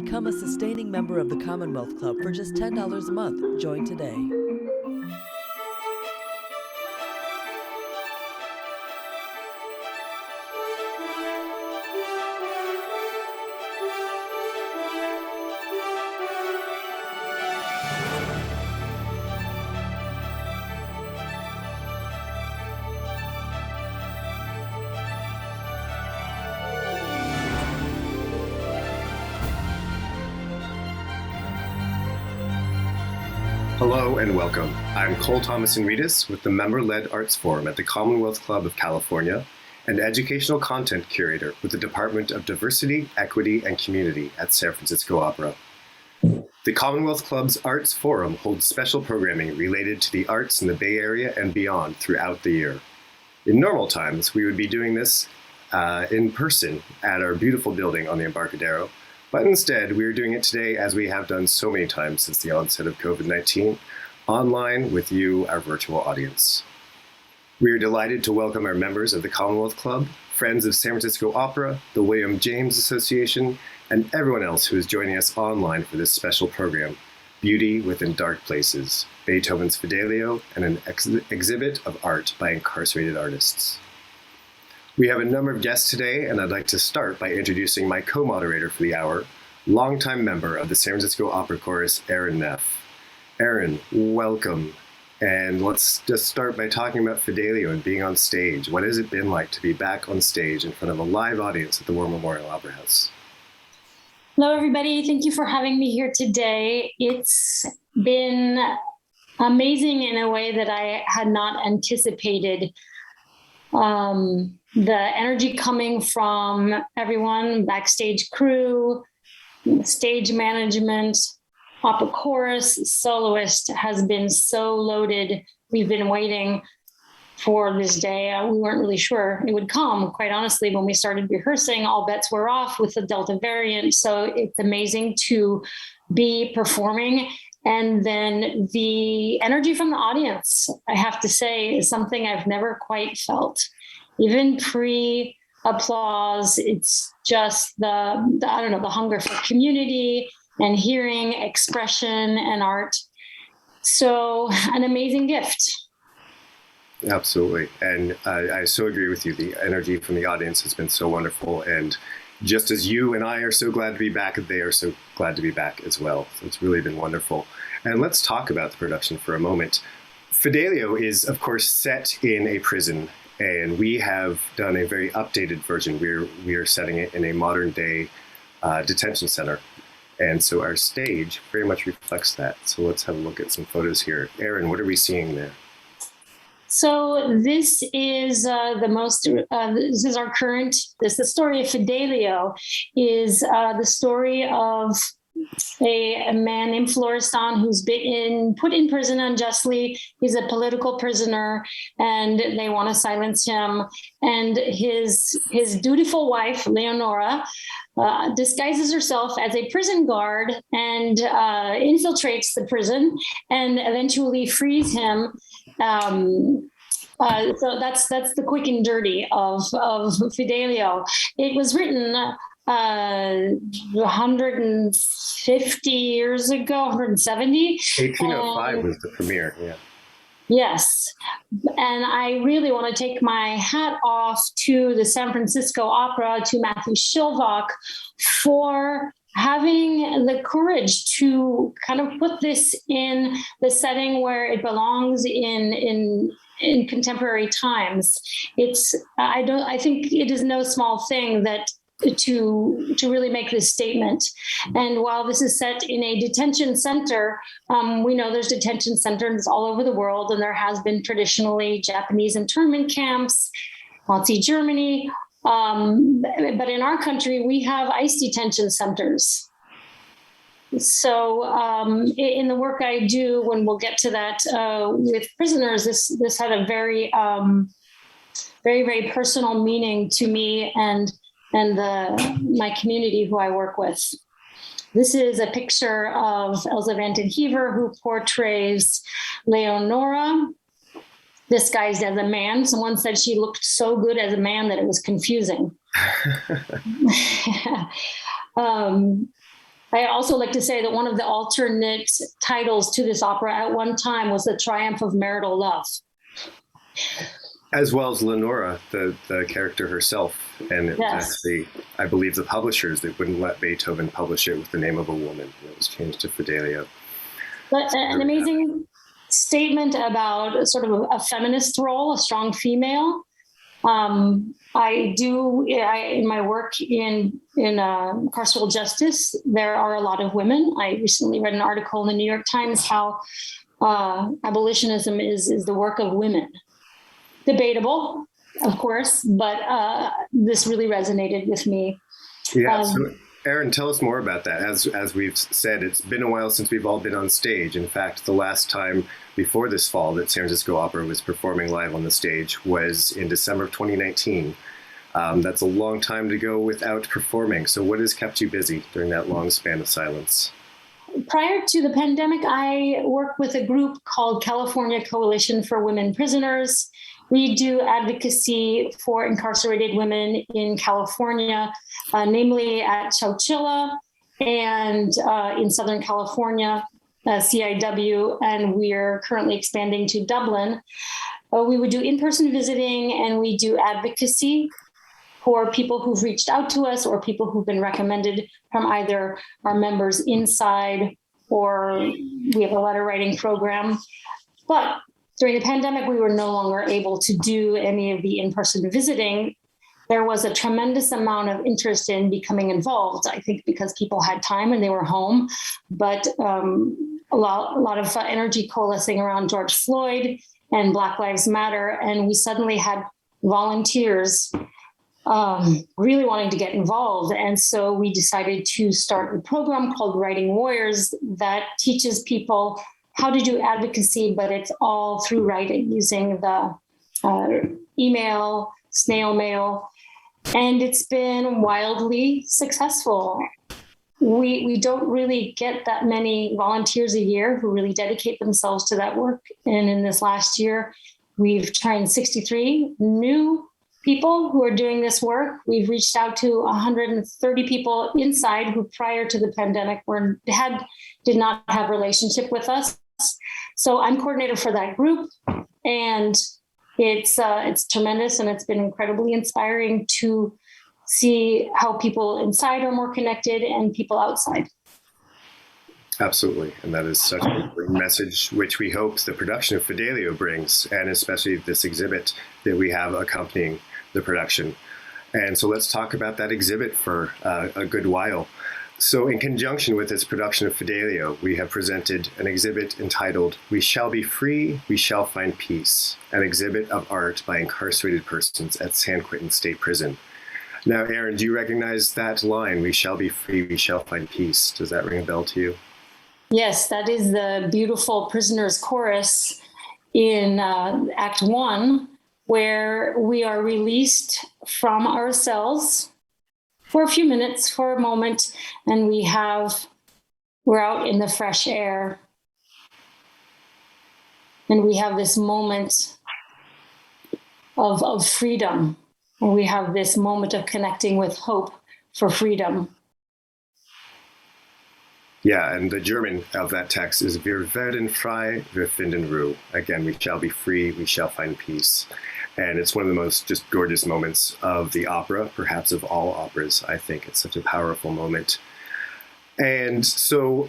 Become a sustaining member of the Commonwealth Club for just $10 a month. Join today. Hello and welcome. I'm Cole Thomason-Reedus with the Member-Led Arts Forum at the Commonwealth Club of California and Educational Content Curator with the Department of Diversity, Equity, and Community at San Francisco Opera. The Commonwealth Club's Arts Forum holds special programming related to the arts in the Bay Area and beyond throughout the year. In normal times, we would be doing this in person at our beautiful building on the Embarcadero, but instead, we are doing it today, as we have done so many times since the onset of COVID-19, online with you, our virtual audience. We are delighted to welcome our members of the Commonwealth Club, friends of San Francisco Opera, the William James Association, and everyone else who is joining us online for this special program, Beauty Within Dark Places, Beethoven's Fidelio, and an exhibit of art by incarcerated artists. We have a number of guests today, and I'd like to start by introducing my co-moderator for the hour, longtime member of the San Francisco Opera Chorus, Aaron Neff. Aaron, welcome. And let's just start by talking about Fidelio and being on stage. What has it been like to be back on stage in front of a live audience at the War Memorial Opera House? Hello, everybody. Thank you for having me here today. It's been amazing in a way that I had not anticipated. The energy coming from everyone, backstage crew, stage management, opera chorus, soloist has been so loaded. We've been waiting for this day. We weren't really sure it would come. Quite honestly, when we started rehearsing, all bets were off with the Delta variant. So it's amazing to be performing. And then the energy from the audience, I have to say, is something I've never quite felt. Even pre-applause, it's just the hunger for community and hearing, expression, and art. So an amazing gift. Absolutely. And I so agree with you. The energy from the audience has been so wonderful. And just as you and I are so glad to be back, they are so glad to be back as well. So it's really been wonderful. And let's talk about the production for a moment. Fidelio is, of course, set in a prison, and we have done a very updated version. We are setting it in a modern day detention center. And so our stage very much reflects that. So let's have a look at some photos here. Aaron, what are we seeing there? So this is the story of Fidelio, is the story of a man named Florestan who's been put in prison unjustly. He's a political prisoner, and they want to silence him. And his dutiful wife, Leonora, disguises herself as a prison guard and infiltrates the prison and eventually frees him. So that's the quick and dirty of Fidelio. It was written 150 years ago, 170. 1805 was the premiere, yeah. Yes. And I really want to take my hat off to the San Francisco Opera, to Matthew Shilvach, for having the courage to kind of put this in the setting where it belongs in contemporary times. I think it is no small thing that to really make this statement. And while this is set in a detention center, we know there's detention centers all over the world, and there has been traditionally Japanese internment camps, Nazi Germany. But in our country, we have ICE detention centers. So in the work I do, when we'll get to that with prisoners, this had a very, very, very personal meaning to me and my community who I work with. This is a picture of Elsa van den Heever, who portrays Leonora, disguised as a man. Someone said she looked so good as a man that it was confusing. I also like to say that one of the alternate titles to this opera at one time was The Triumph of Marital Love. As well as Lenora, the character herself. And that's I believe, the publishers that wouldn't let Beethoven publish it with the name of a woman. It was changed to Fidelio. But an amazing statement about sort of a feminist role, a strong female. In my work in carceral justice, there are a lot of women. I recently read an article in the New York Times how abolitionism is the work of women. Debatable, of course, but this really resonated with me. Yeah. So, Erin, tell us more about that. As we've said, it's been a while since we've all been on stage. In fact, the last time before this fall that San Francisco Opera was performing live on the stage was in December of 2019. That's a long time to go without performing. So what has kept you busy during that long span of silence? Prior to the pandemic, I worked with a group called California Coalition for Women Prisoners. We do advocacy for incarcerated women in California, namely at Chowchilla and in Southern California, CIW, and we're currently expanding to Dublin. We would do in-person visiting, and we do advocacy for people who've reached out to us or people who've been recommended from either our members inside or we have a letter writing program. But during the pandemic, we were no longer able to do any of the in-person visiting. There was a tremendous amount of interest in becoming involved, I think because people had time and they were home, but a lot of energy coalescing around George Floyd and Black Lives Matter. And we suddenly had volunteers really wanting to get involved. And so we decided to start a program called Writing Warriors that teaches people how to do advocacy, but it's all through writing using the email, snail mail, and it's been wildly successful. We don't really get that many volunteers a year who really dedicate themselves to that work. And in this last year, we've trained 63 new people who are doing this work. We've reached out to 130 people inside who prior to the pandemic did not have a relationship with us. So I'm coordinator for that group, and it's tremendous, and it's been incredibly inspiring to see how people inside are more connected and people outside. Absolutely. And that is such a great message, which we hope the production of Fidelio brings, and especially this exhibit that we have accompanying the production. And so let's talk about that exhibit for a good while. So in conjunction with this production of Fidelio, we have presented an exhibit entitled We Shall Be Free, We Shall Find Peace, an exhibit of art by incarcerated persons at San Quentin State Prison. Now, Erin, do you recognize that line, we shall be free, we shall find peace? Does that ring a bell to you? Yes, that is the beautiful Prisoners Chorus in Act 1, where we are released from our cells for a few minutes, for a moment, and we're out in the fresh air. And we have this moment of freedom. And we have this moment of connecting with hope for freedom. Yeah, and the German of that text is Wir werden frei, wir finden Ruhe. Again, we shall be free, we shall find peace. And it's one of the most just gorgeous moments of the opera, perhaps of all operas. I think it's such a powerful moment. And so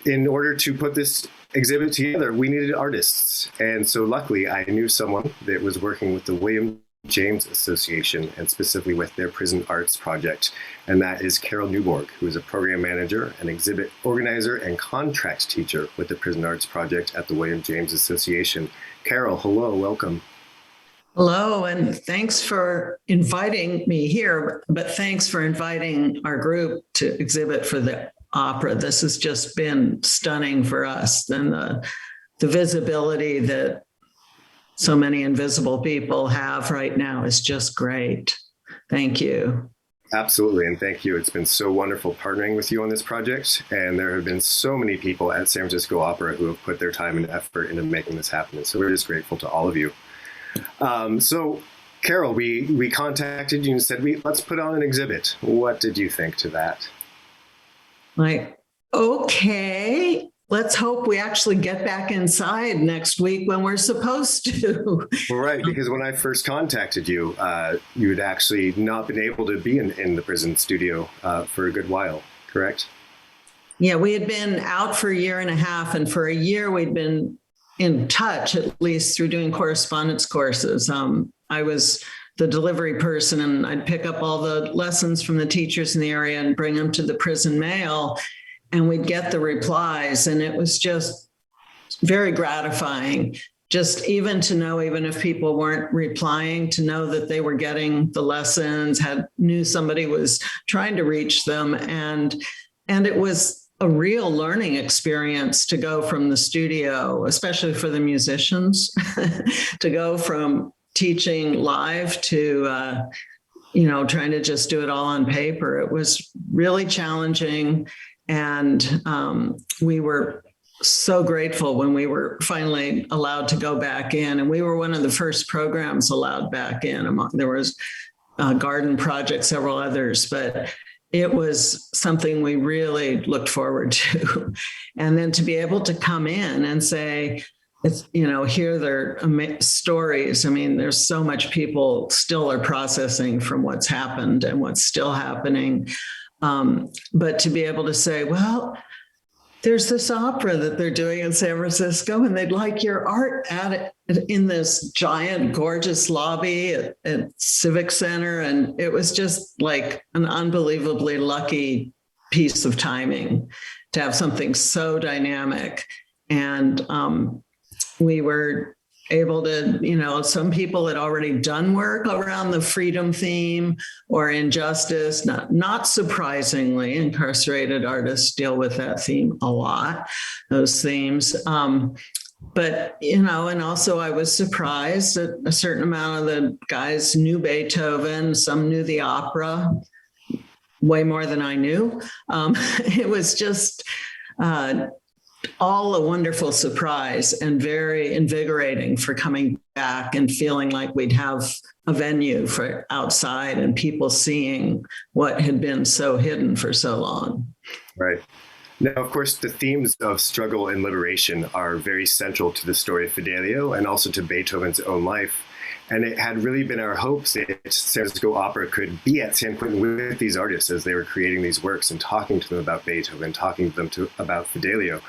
in order to put this exhibit together, we needed artists. And so luckily, I knew someone that was working with the William James Association, and specifically with their Prison Arts Project. And that is Carol Newborg, who is a program manager, an exhibit organizer, and contract teacher with the Prison Arts Project at the William James Association. Carol, hello, welcome. Hello, and thanks for inviting me here, but thanks for inviting our group to exhibit for the opera. This has just been stunning for us, and the visibility that so many invisible people have right now is just great. Thank you. Absolutely, and thank you. It's been so wonderful partnering with you on this project, and there have been so many people at San Francisco Opera who have put their time and effort into making this happen, and so we're just grateful to all of you. So, Carol, we contacted you and said, let's put on an exhibit. What did you think to that? My Okay, let's hope we actually get back inside next week when we're supposed to. Right, because when I first contacted you, you had actually not been able to be in the prison studio for a good while, correct? Yeah, we had been out for a year and a half, and for a year we'd been in touch, at least through doing correspondence courses. I was the delivery person, and I'd pick up all the lessons from the teachers in the area and bring them to the prison mail, and we'd get the replies, and it was just very gratifying. Just even to know, even if people weren't replying, to know that they were getting the lessons, knew somebody was trying to reach them, and it was a real learning experience to go from the studio, especially for the musicians, to go from teaching live to, trying to just do it all on paper. It was really challenging. And we were so grateful when we were finally allowed to go back in. And we were one of the first programs allowed back in. There was a garden project, several others, but it was something we really looked forward to. And then to be able to come in and say, hear their stories. I mean, there's so much people still are processing from what's happened and what's still happening. But to be able to say, well, there's this opera that they're doing in San Francisco, and they'd like your art at it in this giant, gorgeous lobby at Civic Center. And it was just like an unbelievably lucky piece of timing to have something so dynamic. And we were able to, some people had already done work around the freedom theme or injustice. Not surprisingly, incarcerated artists deal with that theme a lot, those themes. But, and also I was surprised that a certain amount of the guys knew Beethoven, some knew the opera, way more than I knew. It was just all a wonderful surprise and very invigorating for coming back and feeling like we'd have a venue for outside and people seeing what had been so hidden for so long. Right. Now, of course, the themes of struggle and liberation are very central to the story of Fidelio and also to Beethoven's own life. And it had really been our hopes that San Francisco Opera could be at San Quentin with these artists as they were creating these works and talking to them about Beethoven, talking to them about Fidelio.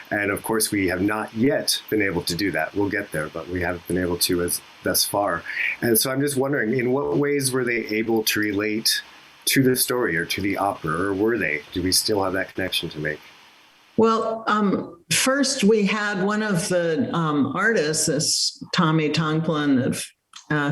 And of course, we have not yet been able to do that. We'll get there, but we haven't been able to thus far. And so I'm just wondering, in what ways were they able to relate to the story or to the opera, or were they? Do we still have that connection to make? Well, first we had one of the artists, this Tommy Tonklin,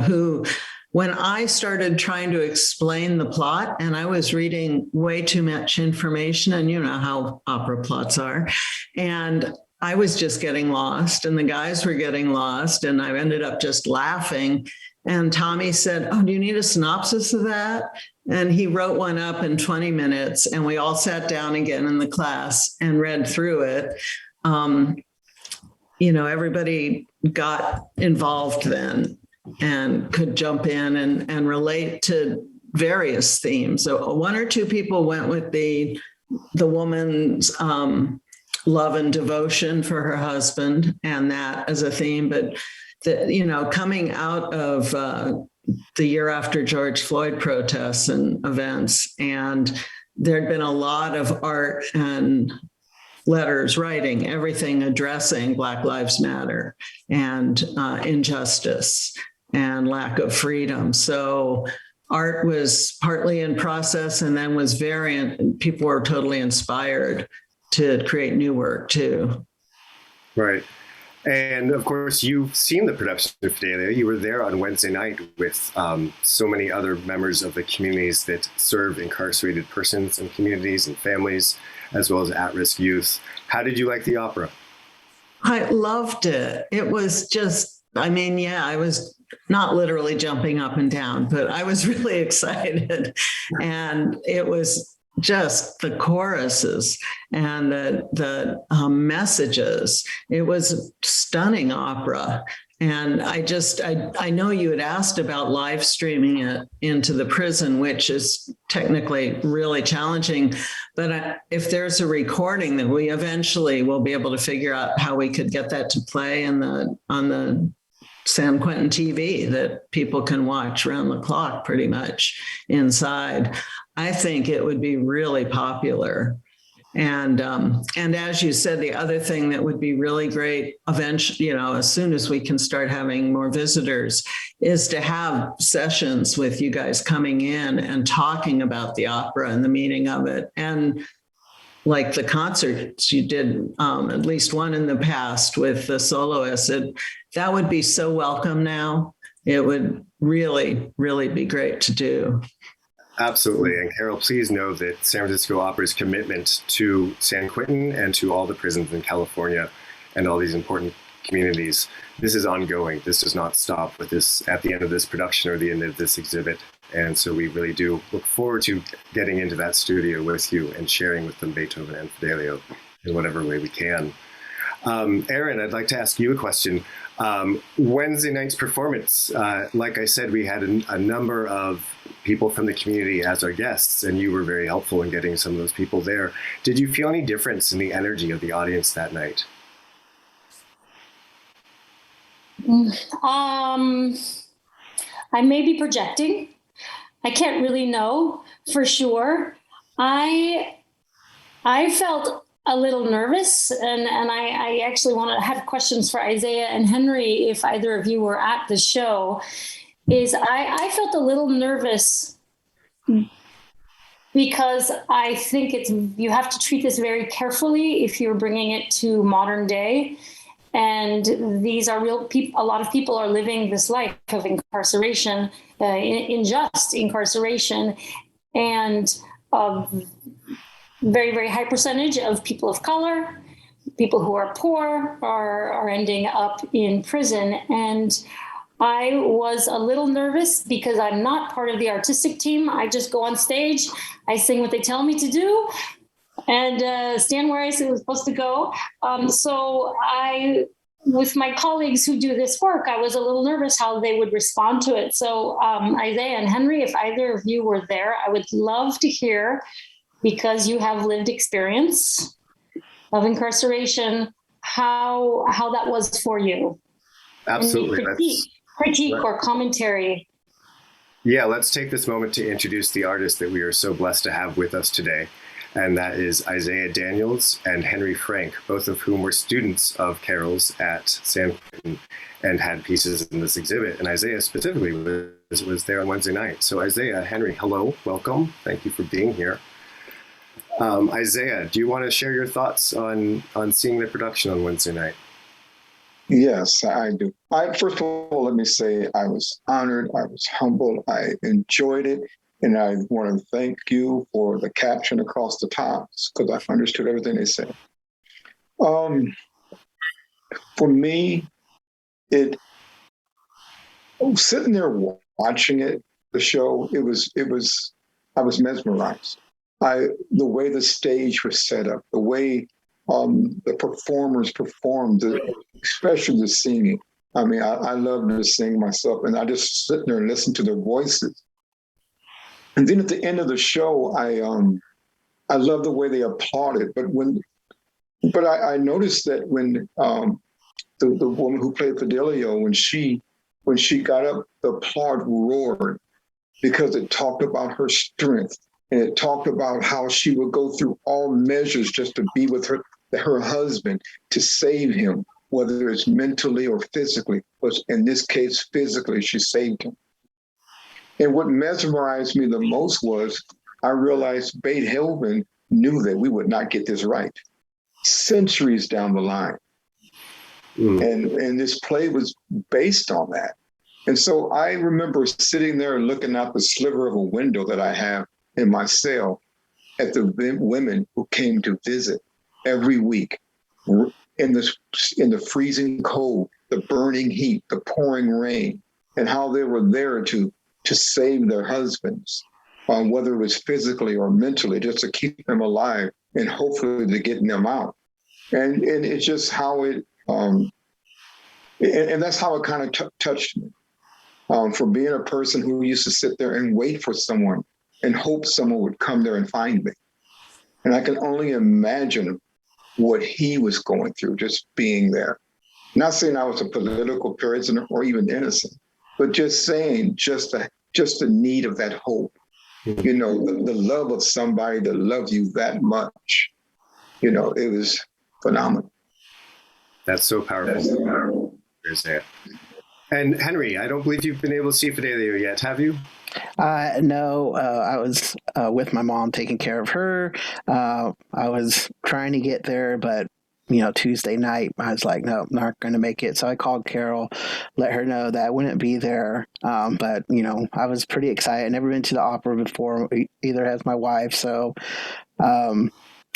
who, when I started trying to explain the plot, and I was reading way too much information, and you know how opera plots are, and I was just getting lost, and the guys were getting lost, and I ended up just laughing. And Tommy said, "Oh, do you need a synopsis of that?" And he wrote one up in 20 minutes, and we all sat down again in the class and read through it. Everybody got involved then and could jump in and relate to various themes. So one or two people went with the woman's love and devotion for her husband and that as a theme, but coming out of the year after George Floyd protests and events, and there'd been a lot of art and letters, writing, everything addressing Black Lives Matter and injustice and lack of freedom. So art was partly in process and then was variant. People were totally inspired to create new work too. Right. And of course, you've seen the production of Fidelio. You were there on Wednesday night with so many other members of the communities that serve incarcerated persons and communities and families, as well as at-risk youth. How did you like the opera? I loved it. It was just, I was not literally jumping up and down, but I was really excited. And it was just the choruses and the messages. It was stunning opera. And I know you had asked about live streaming it into the prison, which is technically really challenging. But if there's a recording, then we eventually will be able to figure out how we could get that to play on the San Quentin TV that people can watch around the clock pretty much inside. I think it would be really popular. And as you said, the other thing that would be really great eventually, as soon as we can start having more visitors, is to have sessions with you guys coming in and talking about the opera and the meaning of it. And like the concerts you did, at least one in the past with the soloists, that would be so welcome now. It would really, really be great to do. Absolutely. And Carol, please know that San Francisco Opera's commitment to San Quentin and to all the prisons in California and all these important communities, this is ongoing. This does not stop with this at the end of this production or the end of this exhibit. And so we really do look forward to getting into that studio with you and sharing with them Beethoven and Fidelio in whatever way we can. Aaron, I'd like to ask you a question. Wednesday night's performance, like I said, we had a number of people from the community as our guests, and you were very helpful in getting some of those people there. Did you feel any difference in the energy of the audience that night? I may be projecting. I can't really know for sure. I felt a little nervous, and I actually want to have questions for Isaiah and Henry if either of you were at the show. I felt a little nervous because I think you have to treat this very carefully if you're bringing it to modern day. And these are real people. A lot of people are living this life of incarceration, unjust incarceration, and very, very high percentage of people of color, people who are poor are ending up in prison. And I was a little nervous because I'm not part of the artistic team. I just go on stage, I sing what they tell me to do, and stand where I was supposed to go. So with my colleagues who do this work, I was a little nervous how they would respond to it. So Isaiah and Henry, if either of you were there, I would love to hear, because you have lived experience of incarceration, how that was for you. Absolutely. Critique or commentary. Yeah, let's take this moment to introduce the artist that we are so blessed to have with us today. And that is Isaiah Daniels and Henry Frank, both of whom were students of Carol's at San Quentin and had pieces in this exhibit. And Isaiah specifically was there on Wednesday night. So Isaiah, Henry, hello, welcome. Thank you for being here. Isaiah, do you want to share your thoughts on seeing the production on Wednesday night? Yes, I do. First of all, let me say I was honored, I was humbled, I enjoyed it, and I want to thank you for the caption across the top, because I understood everything they said. For me, sitting there watching the show, I was mesmerized. The way the stage was set up, the way the performers performed, especially the singing. I mean, I love to sing myself, and I just sit there and listen to their voices. And then at the end of the show, I love the way they applauded. But I noticed that when the woman who played Fidelio, when she got up, the applaud roared, because it talked about her strength. And it talked about how she would go through all measures just to be with her husband, to save him, whether it's mentally or physically. But in this case, physically, she saved him. And what mesmerized me the most was I realized Beethoven knew that we would not get this right centuries down the line. And this play was based on that. And so I remember sitting there and looking out the sliver of a window that I have in my cell at the women who came to visit every week in the freezing cold, the burning heat, the pouring rain, and how they were there to save their husbands, whether it was physically or mentally, just to keep them alive and hopefully to get them out. And it's just how And that's how it kind of touched me. For being a person who used to sit there and wait for someone and hope someone would come there and find me. And I can only imagine what he was going through just being there. Not saying I was a political prisoner or even innocent, but just saying just the need of that hope. You know, the love of somebody that loves you that much. You know, it was phenomenal. That's so powerful. And Henry, I don't believe you've been able to see Fidelio yet, have you? No, I was with my mom taking care of her. I was trying to get there, but Tuesday night, I was like, no, not going to make it. So I called Carol, let her know that I wouldn't be there. But I was pretty excited. I'd never been to the opera before, either has my wife. So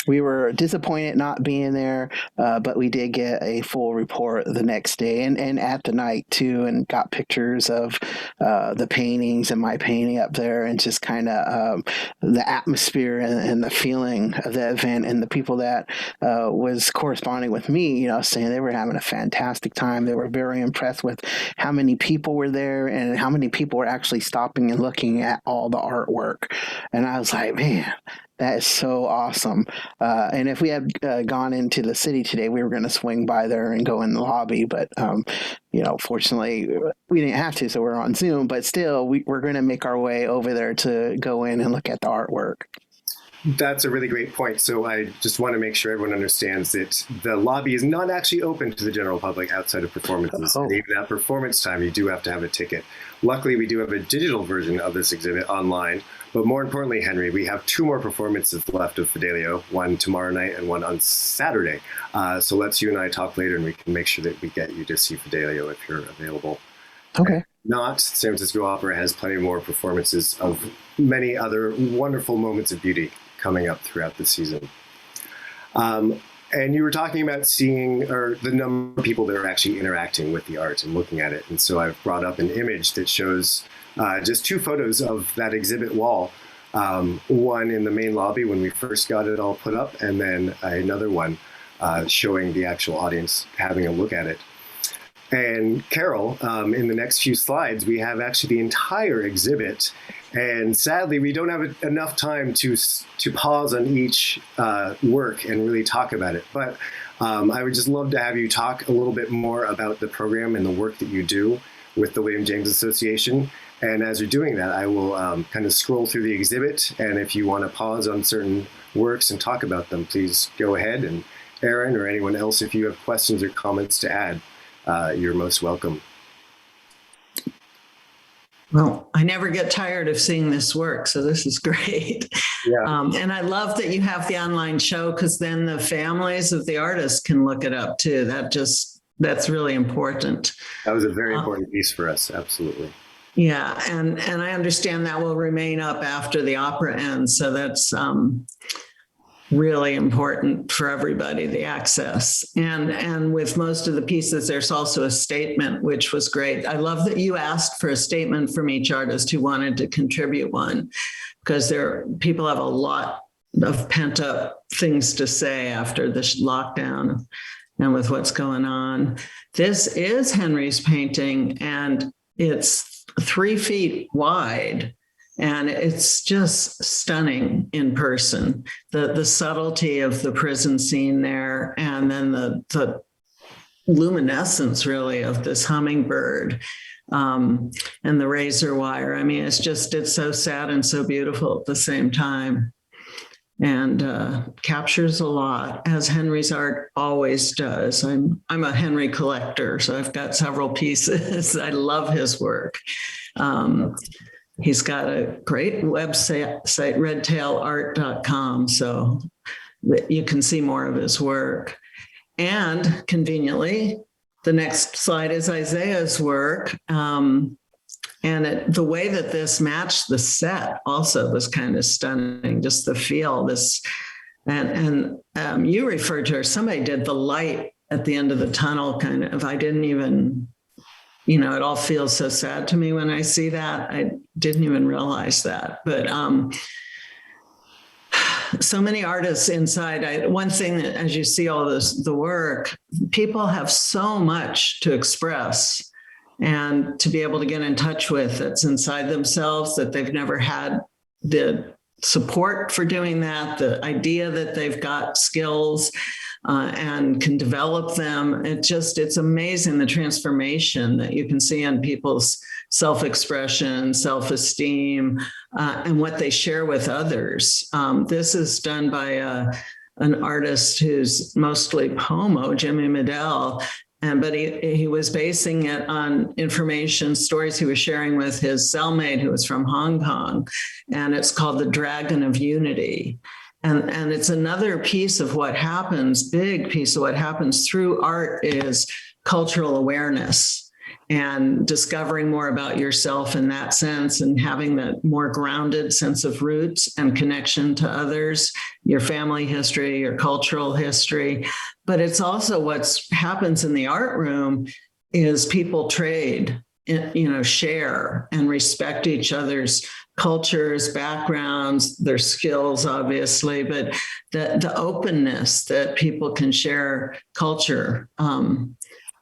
we were disappointed not being there, but we did get a full report the next day and at the night too, and got pictures of the paintings and my painting up there, and just kind of the atmosphere and the feeling of the event, and the people that was corresponding with me, saying they were having a fantastic time. They were very impressed with how many people were there and how many people were actually stopping and looking at all the artwork. And I was like, man, that is so awesome. And if we had gone into the city today, we were going to swing by there and go in the lobby. But, fortunately, we didn't have to, so we're on Zoom. But still, we're going to make our way over there to go in and look at the artwork. That's a really great point. So I just want to make sure everyone understands that the lobby is not actually open to the general public outside of performances. Oh. And even at performance time, you do have to have a ticket. Luckily, we do have a digital version of this exhibit online. But more importantly, Henry, we have 2 more performances left of Fidelio, one tomorrow night and one on Saturday. So let's you and I talk later, and we can make sure that we get you to see Fidelio if you're available. Okay. If not, San Francisco Opera has plenty more performances of many other wonderful moments of beauty coming up throughout the season. And you were talking about seeing the number of people that are actually interacting with the art and looking at it. And so I've brought up an image that shows just 2 photos of that exhibit wall. One in the main lobby when we first got it all put up, and then another one showing the actual audience having a look at it. And Carol, in the next few slides, we have actually the entire exhibit. And sadly, we don't have enough time to pause on each work and really talk about it. But I would just love to have you talk a little bit more about the program and the work that you do with the William James Association. And as you're doing that, I will kind of scroll through the exhibit. And if you want to pause on certain works and talk about them, please go ahead. And Aaron or anyone else, if you have questions or comments to add, you're most welcome. Well, I never get tired of seeing this work, so this is great. Yeah. And I love that you have the online show, because then the families of the artists can look it up too. That's really important. That was a very important piece for us. Absolutely. Yeah, and I understand that will remain up after the opera ends, so that's really important for everybody, the access. And with most of the pieces, there's also a statement, which was great. I love that you asked for a statement from each artist who wanted to contribute one, because people have a lot of pent up things to say after this lockdown and with what's going on. This is Henry's painting, and it's 3 feet wide. And it's just stunning in person, the subtlety of the prison scene there, and then the luminescence, really, of this hummingbird and the razor wire. I mean, it's so sad and so beautiful at the same time, and captures a lot, as Henry's art always does. I'm a Henry collector, so I've got several pieces. I love his work. He's got a great website, redtailart.com, so that you can see more of his work. And conveniently, the next slide is Isaiah's work. And the way that this matched the set also was kind of stunning, just the feel. You referred to her, somebody did the light at the end of the tunnel, kind of. I didn't even... it all feels so sad to me when I see that. I didn't even realize that. But so many artists inside. One thing that, as you see all the work, people have so much to express and to be able to get in touch with that's inside themselves that they've never had the support for doing that, the idea that they've got skills and can develop them. It's amazing the transformation that you can see in people's self-expression, self-esteem, and what they share with others. This is done by an artist who's mostly Pomo, Jimmy Medell, but he was basing it on information, stories he was sharing with his cellmate who was from Hong Kong, and it's called The Dragon of Unity. And it's another piece of what happens, big piece of what happens through art is cultural awareness and discovering more about yourself in that sense and having that more grounded sense of roots and connection to others, your family history, your cultural history. But it's also what happens in the art room is people trade, share and respect each other's cultures, backgrounds, their skills, obviously, but the openness that people can share culture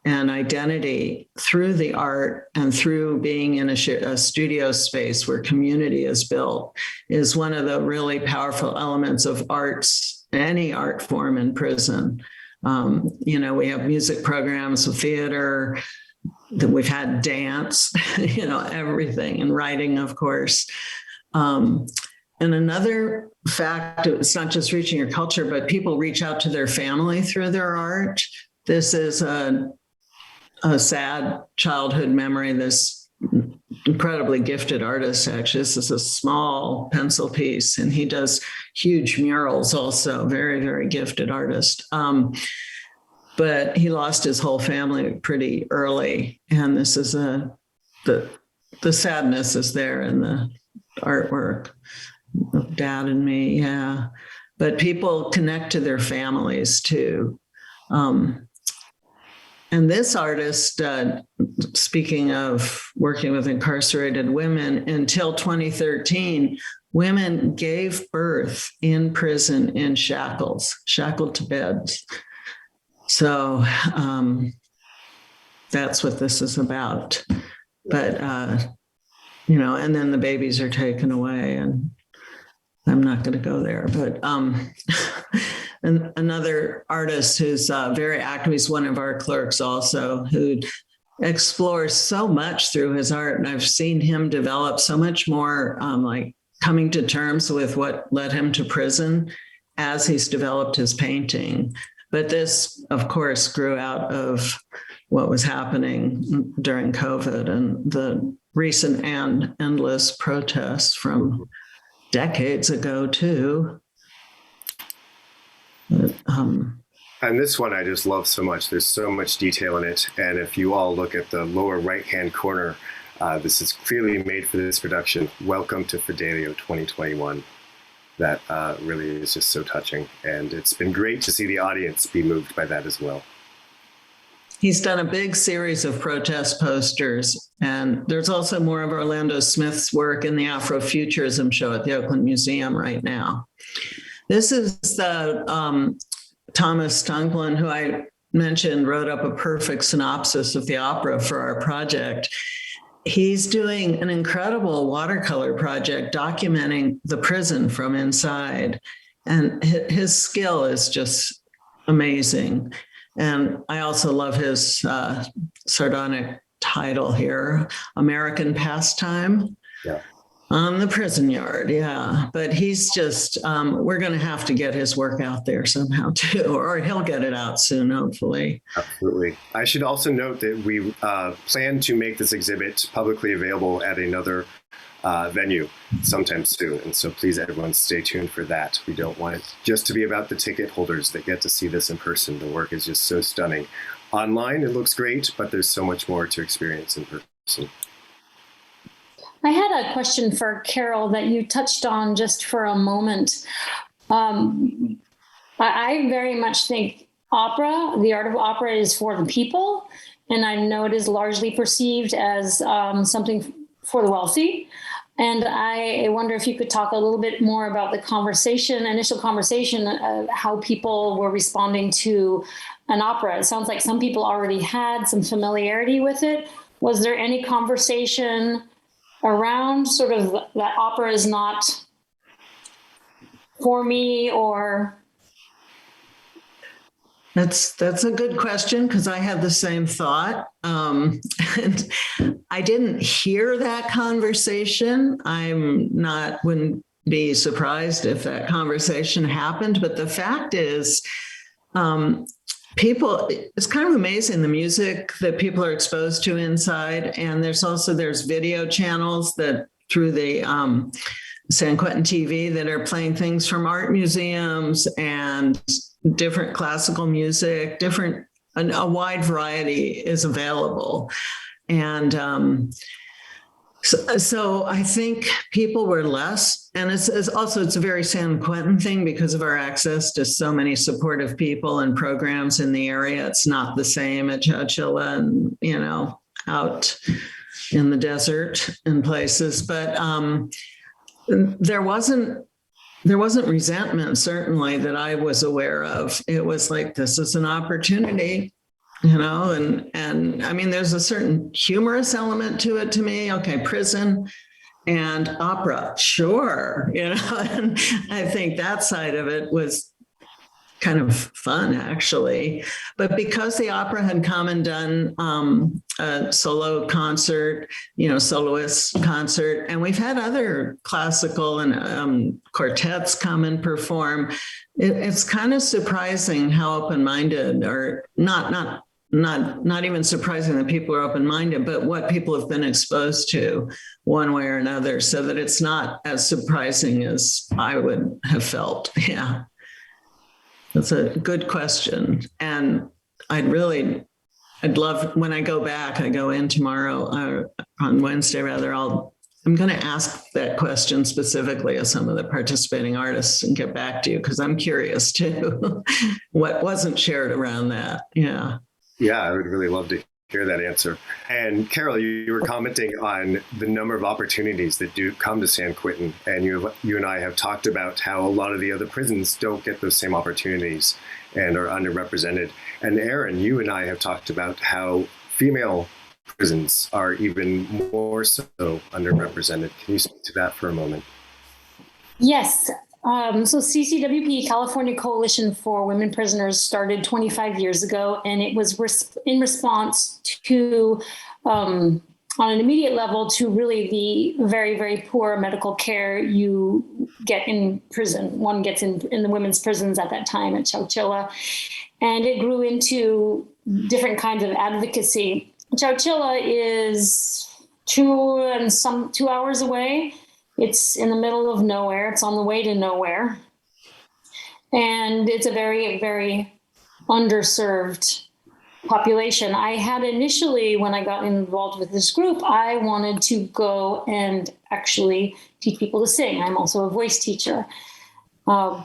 and identity through the art and through being in a studio space where community is built is one of the really powerful elements of arts, any art form in prison. We have music programs, theater, that we've had dance, everything, and writing, of course. And another fact, it's not just reaching your culture, but people reach out to their family through their art. This is a sad childhood memory. This incredibly gifted artist, actually, this is a small pencil piece, and he does huge murals also, very, very gifted artist. But he lost his whole family pretty early. And this is the sadness is there in the artwork of Dad and me. Yeah. But people connect to their families too. And this artist, speaking of working with incarcerated women, until 2013, women gave birth in prison in shackled to beds. So that's what this is about. But, and then the babies are taken away, and I'm not going to go there. But and another artist who's very active, he's one of our clerks also, who explores so much through his art. And I've seen him develop so much more, like coming to terms with what led him to prison as he's developed his painting. But this, of course, grew out of what was happening during COVID and the recent and endless protests from decades ago, too. And this one I just love so much. There's so much detail in it. And if you all look at the lower right-hand corner, this is clearly made for this production. Welcome to Fidelio 2021. That really is just so touching. And it's been great to see the audience be moved by that as well. He's done a big series of protest posters. And there's also more of Orlando Smith's work in the Afrofuturism show at the Oakland Museum right now. This is the Thomas Tunklin, who I mentioned, wrote up a perfect synopsis of the opera for our project. He's doing an incredible watercolor project documenting the prison from inside. And his skill is just amazing. And I also love his sardonic title here, American Pastime. Yeah. On the prison yard, yeah. But he's just, we're going to have to get his work out there somehow too, or he'll get it out soon, hopefully. Absolutely. I should also note that we plan to make this exhibit publicly available at another venue sometime soon. And so please, everyone, stay tuned for that. We don't want it just to be about the ticket holders that get to see this in person. The work is just so stunning. Online, it looks great, but there's so much more to experience in person. I had a question for Carol that you touched on just for a moment. I very much think opera, the art of opera, is for the people, and I know it is largely perceived as something for the wealthy. And I wonder if you could talk a little bit more about the initial conversation, how people were responding to an opera. It sounds like some people already had some familiarity with it. Was there any conversation around sort of that opera is not for me, or? That's a good question, because I had the same thought. And I didn't hear that conversation. Wouldn't be surprised if that conversation happened. But the fact is, it's kind of amazing the music that people are exposed to inside. And there's video channels that through the San Quentin TV that are playing things from art museums and different classical music, a wide variety is available. And so I think people were less, and it's a very San Quentin thing because of our access to so many supportive people and programs in the area. It's not the same at Chowchilla and, out in the desert and places, but there wasn't resentment, certainly, that I was aware of. It was like, this is an opportunity, and I mean, there's a certain humorous element to it to me. Okay, prison and opera, sure, and I think that side of it was kind of fun, actually. But because the opera had come and done a solo concert, soloist concert, and we've had other classical and quartets come and perform, it's kind of surprising how open-minded, or not even surprising that people are open-minded, but what people have been exposed to one way or another, so that it's not as surprising as I would have felt. Yeah. That's a good question. And I'd love, when I go back, I go in tomorrow, on Wednesday rather, I'm going to ask that question specifically of some of the participating artists and get back to you, because I'm curious too, what wasn't shared around that. Yeah. Yeah, I would really love to hear that answer. And Carol, you were commenting on the number of opportunities that do come to San Quentin, and you and I have talked about how a lot of the other prisons don't get those same opportunities and are underrepresented. And Erin, you and I have talked about how female prisons are even more so underrepresented. Can you speak to that for a moment? Yes. So CCWP, California Coalition for Women Prisoners, started 25 years ago, and it was in response to, on an immediate level, to really the very, very poor medical care you get in prison. One gets in the women's prisons at that time at Chowchilla, and it grew into different kinds of advocacy. Chowchilla is 2 hours away. It's in the middle of nowhere. It's on the way to nowhere. And it's a very, very underserved population. I had initially, when I got involved with this group, I wanted to go and actually teach people to sing. I'm also a voice teacher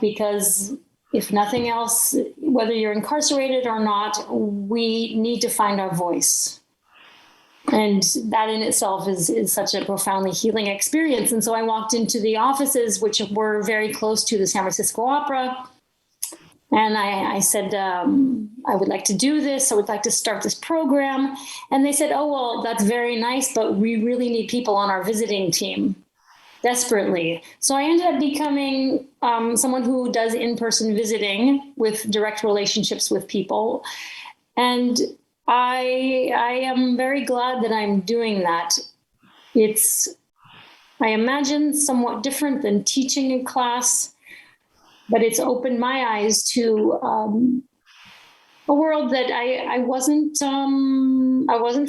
because if nothing else, whether you're incarcerated or not, we need to find our voice. And that in itself is such a profoundly healing experience. And so I walked into the offices, which were very close to the San Francisco Opera. And I said, I would like to do this. I would like to start this program. And they said, oh, well, that's very nice, but we really need people on our visiting team desperately. So I ended up becoming someone who does in-person visiting with direct relationships with people. And I am very glad that I'm doing that. It's, I imagine, somewhat different than teaching in class, but it's opened my eyes to a world that I wasn't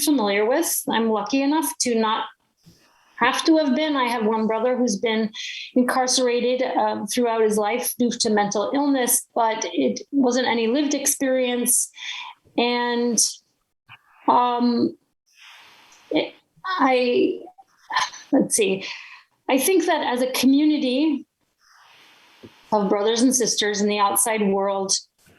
familiar with. I'm lucky enough to not have to have been. I have one brother who's been incarcerated throughout his life due to mental illness, but it wasn't any lived experience. And let's see. I think that as a community of brothers and sisters in the outside world,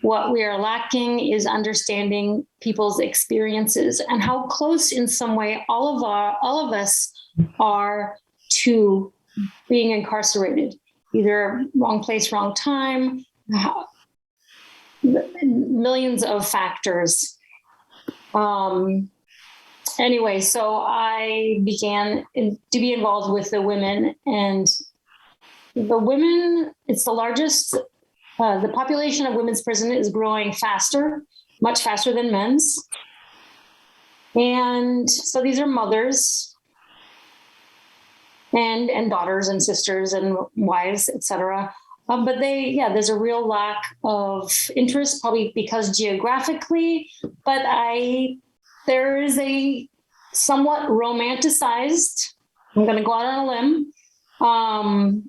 what we are lacking is understanding people's experiences and how close in some way all of us are to being incarcerated, either wrong place, wrong time, millions of factors. Anyway, so I began to be involved with the women, and the women, it's the largest, the population of women's prison is growing faster, much faster than men's. And so these are mothers and daughters and sisters and wives, et cetera. But there's a real lack of interest, probably because geographically, but there is a somewhat romanticized, I'm going to go out on a limb,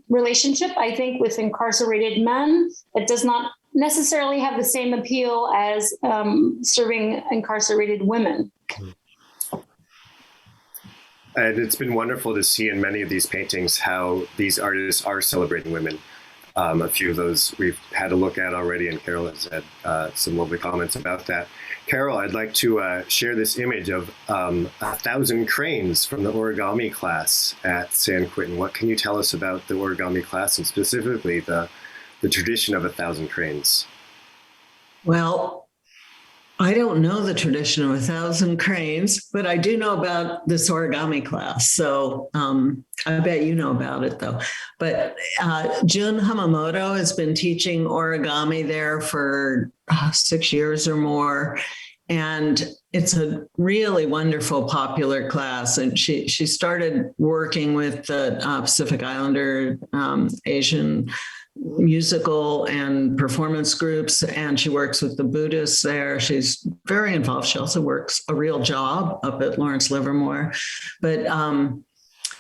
relationship, I think, with incarcerated men that does not necessarily have the same appeal as serving incarcerated women. And it's been wonderful to see in many of these paintings how these artists are celebrating women. A few of those we've had a look at already, and Carol has had some lovely comments about that. Carol, I'd like to share this image of 1,000 cranes from the origami class at San Quentin. What can you tell us about the origami class, and specifically the tradition of 1,000 cranes? Well, I don't know the tradition of 1,000 cranes, but I do know about this origami class. So I bet you know about it, though. But Jun Hamamoto has been teaching origami there for 6 years or more. And it's a really wonderful, popular class. And she started working with the Pacific Islander Asian musical and performance groups, and she works with the Buddhists there. She's very involved. She also works a real job up at Lawrence Livermore, but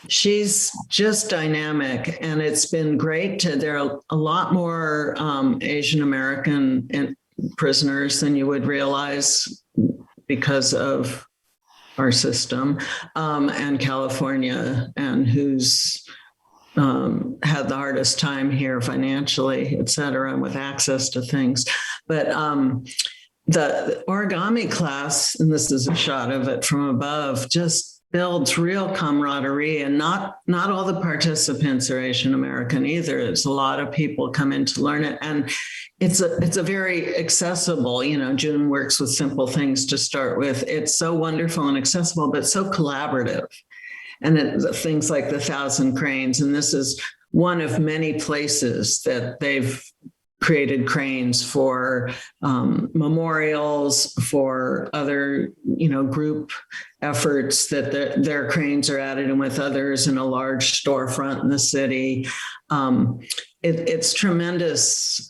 she's just dynamic, and it's been great there are a lot more Asian American prisoners than you would realize because of our system, and California, and who's had the hardest time here financially, et cetera, and with access to things. But the origami class, and this is a shot of it from above, just builds real camaraderie, and not all the participants are Asian American either. There's a lot of people come in to learn it, and it's a very accessible, June works with simple things to start with. It's so wonderful and accessible, but so collaborative. And things like the 1,000 cranes. And this is one of many places that they've created cranes for memorials, for other, group efforts that their cranes are added in with others in a large storefront in the city. It's tremendous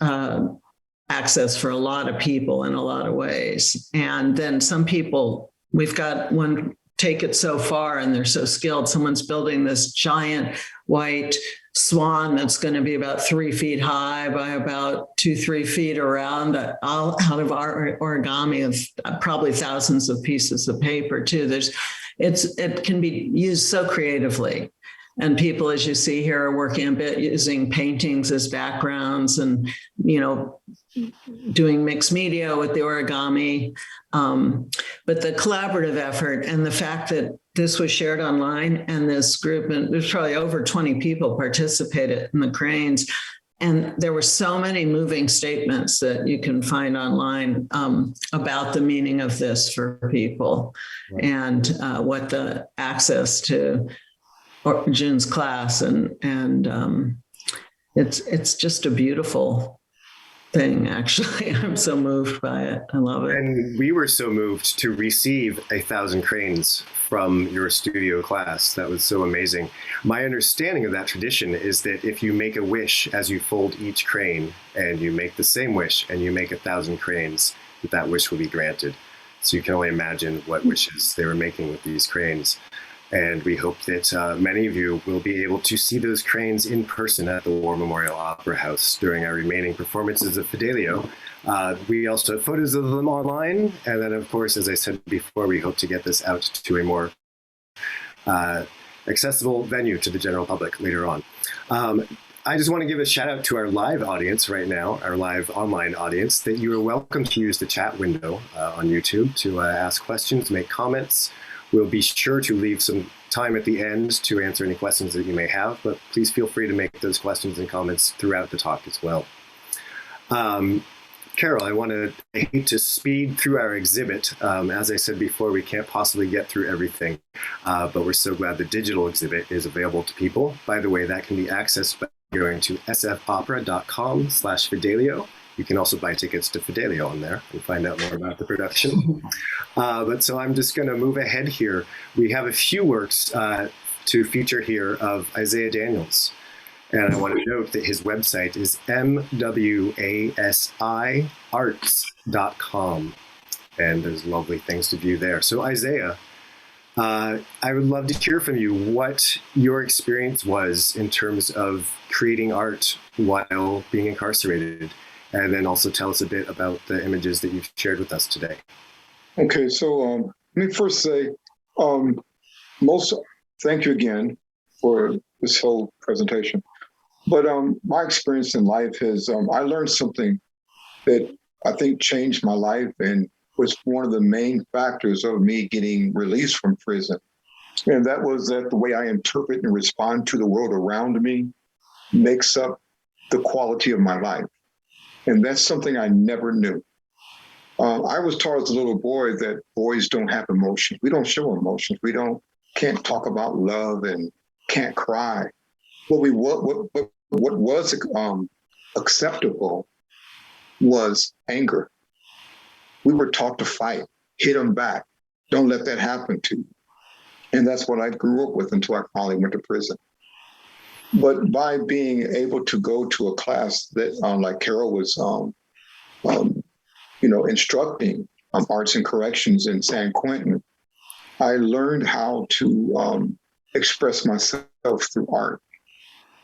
access for a lot of people in a lot of ways. And then some people, we've got one take it so far, and they're so skilled. Someone's building this giant white swan that's going to be about 3 feet high by about 2-3 feet around, out of our origami of probably thousands of pieces of paper too. It can be used so creatively. And people, as you see here, are working a bit using paintings as backgrounds and, doing mixed media with the origami. But the collaborative effort and the fact that this was shared online, and this group, and there's probably over 20 people participated in the cranes. And there were so many moving statements that you can find online about the meaning of this for people, right, and what the access to June's class, and it's just a beautiful thing, actually. I'm so moved by it. I love it. And we were so moved to receive 1,000 cranes from your studio class. That was so amazing. My understanding of that tradition is that if you make a wish as you fold each crane, and you make the same wish and you make 1,000 cranes, that wish will be granted. So you can only imagine what wishes they were making with these cranes. And we hope that many of you will be able to see those cranes in person at the War Memorial Opera House during our remaining performances of Fidelio. We also have photos of them online. And then, of course, as I said before, we hope to get this out to a more accessible venue to the general public later on. I just want to give a shout out to our live audience right now, our live online audience, that you are welcome to use the chat window on YouTube to ask questions, make comments, We'll be sure to leave some time at the end to answer any questions that you may have, but please feel free to make those questions and comments throughout the talk as well. Carol, I hate to speed through our exhibit. As I said before, we can't possibly get through everything, but we're so glad the digital exhibit is available to people. By the way, that can be accessed by going to sfopera.com/Fidelio. You can also buy tickets to Fidelio on there and find out more about the production. But so I'm just going to move ahead here. We have a few works to feature here of Isaiah Daniels. And I want to note that his website is mwasiarts.com. And there's lovely things to view there. So Isaiah, I would love to hear from you what your experience was in terms of creating art while being incarcerated. And then also tell us a bit about the images that you've shared with us today. Okay, so let me first say, thank you again for this whole presentation. But my experience in life has, I learned something that I think changed my life and was one of the main factors of me getting released from prison. And that was that the way I interpret and respond to the world around me makes up the quality of my life. And that's something I never knew. I was taught as a little boy that boys don't have emotions. We don't show emotions. Can't talk about love and can't cry. What was acceptable was anger. We were taught to fight, hit them back. Don't let that happen to you. And that's what I grew up with until I finally went to prison. But by being able to go to a class that, like Carol was, instructing arts and corrections in San Quentin, I learned how to express myself through art.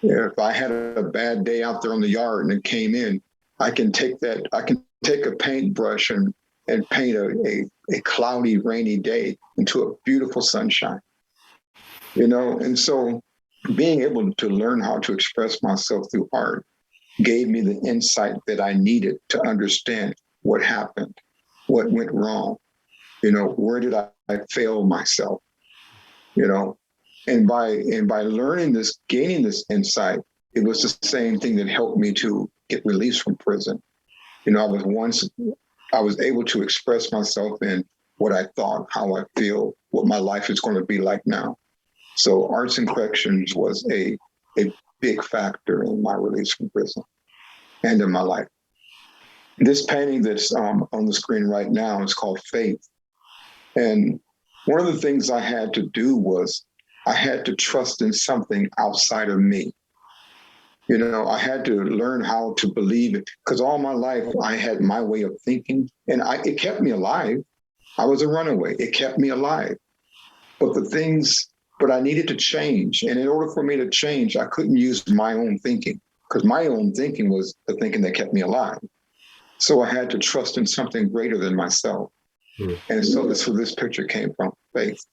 If I had a bad day out there on the yard and it came in, I can take a paintbrush and paint a cloudy, rainy day into a beautiful sunshine. And so being able to learn how to express myself through art gave me the insight that I needed to understand what happened, what went wrong, where did I fail myself, and by learning this, gaining this insight, it was the same thing that helped me to get released from prison. I was able to express myself in what I thought, how I feel, what my life is going to be like now. So arts and corrections was a big factor in my release from prison and in my life. This painting that's on the screen right now is called Faith. And one of the things I had to do was I had to trust in something outside of me. I had to learn how to believe it because all my life I had my way of thinking and it kept me alive. I was a runaway. It kept me alive. But I needed to change. And in order for me to change, I couldn't use my own thinking because my own thinking was the thinking that kept me alive. So I had to trust in something greater than myself. Mm. And so this is where this picture came from, Faith.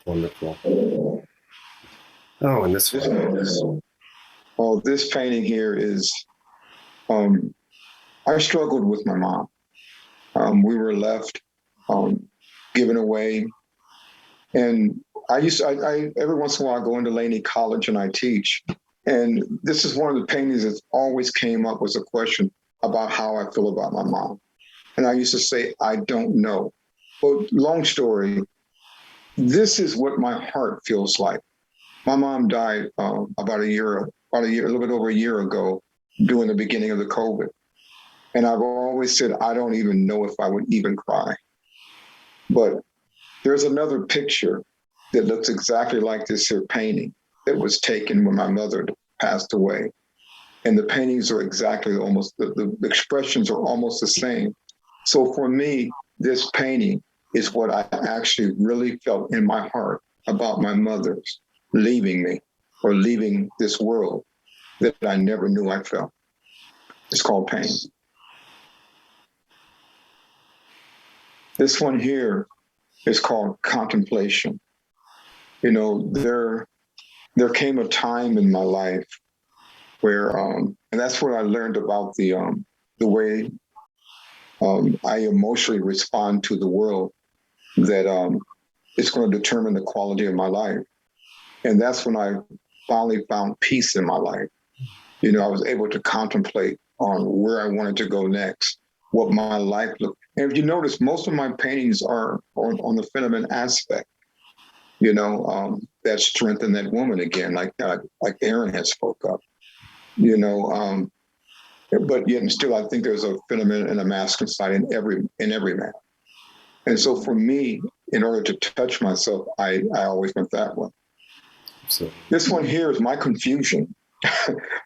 Wonderful. Oh, and this painting here is, I struggled with my mom. We were left, given away. And I every once in a while I go into Laney College and I teach. And this is one of the paintings that always came up was a question about how I feel about my mom. And I used to say, I don't know. But long story, this is what my heart feels like. My mom died a little bit over a year ago during the beginning of the COVID. And I've always said, I don't even know if I would even cry. But there's another picture that looks exactly like this here painting that was taken when my mother passed away. And the paintings are exactly the expressions are almost the same. So for me, this painting is what I actually really felt in my heart about my mother's leaving me or leaving this world that I never knew I felt. It's called pain. This one here is called contemplation. There came a time in my life where, and that's where I learned about the way I emotionally respond to the world, that it's going to determine the quality of my life. And that's when I finally found peace in my life. You know, I was able to contemplate on where I wanted to go next, what my life looked. And if you notice, most of my paintings are on the feminine aspect, you know, that strength in that woman again, like Aaron has spoke up, you know, but yet and still, I think there's a feminine and a masculine side in every man. And so for me, in order to touch myself, I always went that one. So This one here is my confusion.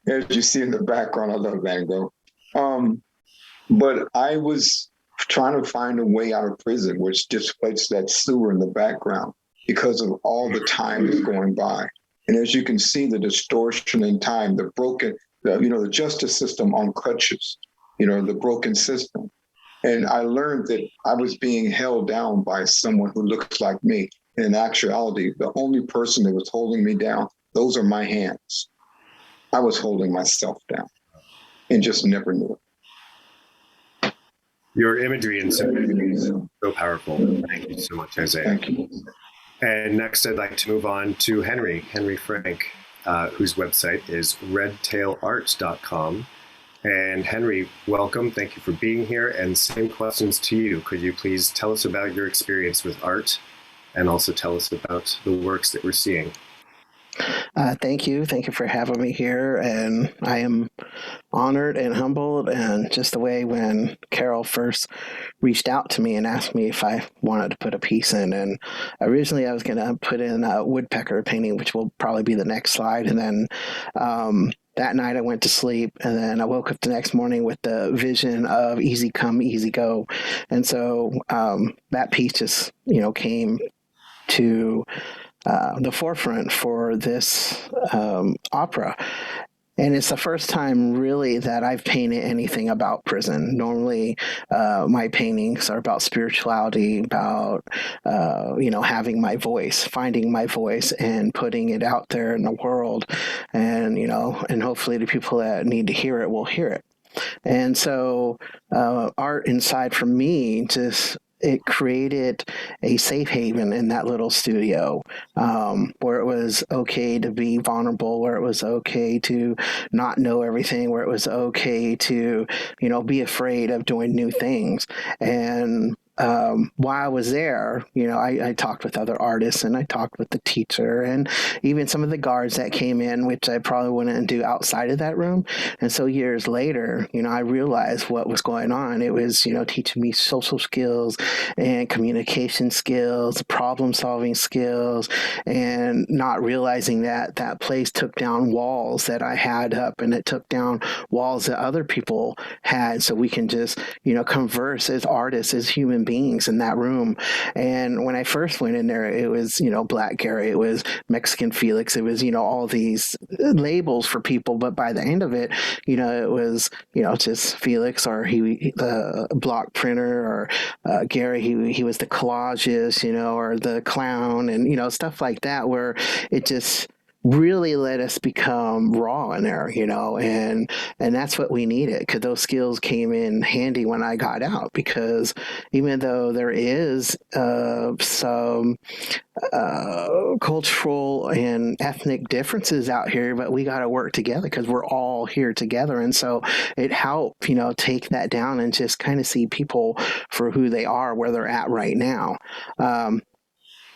As you see in the background, I love Van Gogh. But I was trying to find a way out of prison, which displays that sewer in the background because of all the time that's going by. And as you can see, the distortion in time, the broken, the justice system on crutches, the broken system. And I learned that I was being held down by someone who looks like me. In actuality, the only person that was holding me down, those are my hands. I was holding myself down and just never knew it. your imagery and symmetry is so powerful. Thank you so much, Isaiah. Thank you. And next, I'd like to move on to Henry Frank, whose website is redtailart.com. And Henry, welcome. Thank you for being here. And same questions to you. Could you please tell us about your experience with art and also tell us about the works that we're seeing? Thank you. Thank you for having me here. And I am honored and humbled. And just the way when Carol first reached out to me and asked me if I wanted to put a piece in. And originally I was going to put in a woodpecker painting, which will probably be the next slide. And then that night I went to sleep, and then I woke up the next morning with the vision of easy come, easy go. And so that piece just, came to the forefront for this opera. And it's the first time really that I've painted anything about prison. Normally, my paintings are about spirituality, about, having my voice, finding my voice and putting it out there in the world. And, and hopefully the people that need to hear it will hear it. And so art inside for me it created a safe haven in that little studio where it was okay to be vulnerable, where it was okay to not know everything, where it was okay to, be afraid of doing new things. And while I was there, I talked with other artists and I talked with the teacher and even some of the guards that came in, which I probably wouldn't do outside of that room. And so years later, I realized what was going on. It was, teaching me social skills and communication skills, problem solving skills, and not realizing that that place took down walls that I had up and it took down walls that other people had. So we can just, converse as artists, as human beings in that room. And when I first went in there, it was, Black Gary, it was Mexican Felix, it was, all these labels for people. But by the end of it, it was, just Felix, or the block printer, or Gary, he was the collages, or the clown, and, stuff like that, where it just really let us become raw in there, and that's what we needed, because those skills came in handy when I got out, because even though there is some cultural and ethnic differences out here, but we got to work together because we're all here together. And so it helped, take that down and just kind of see people for who they are, where they're at right now.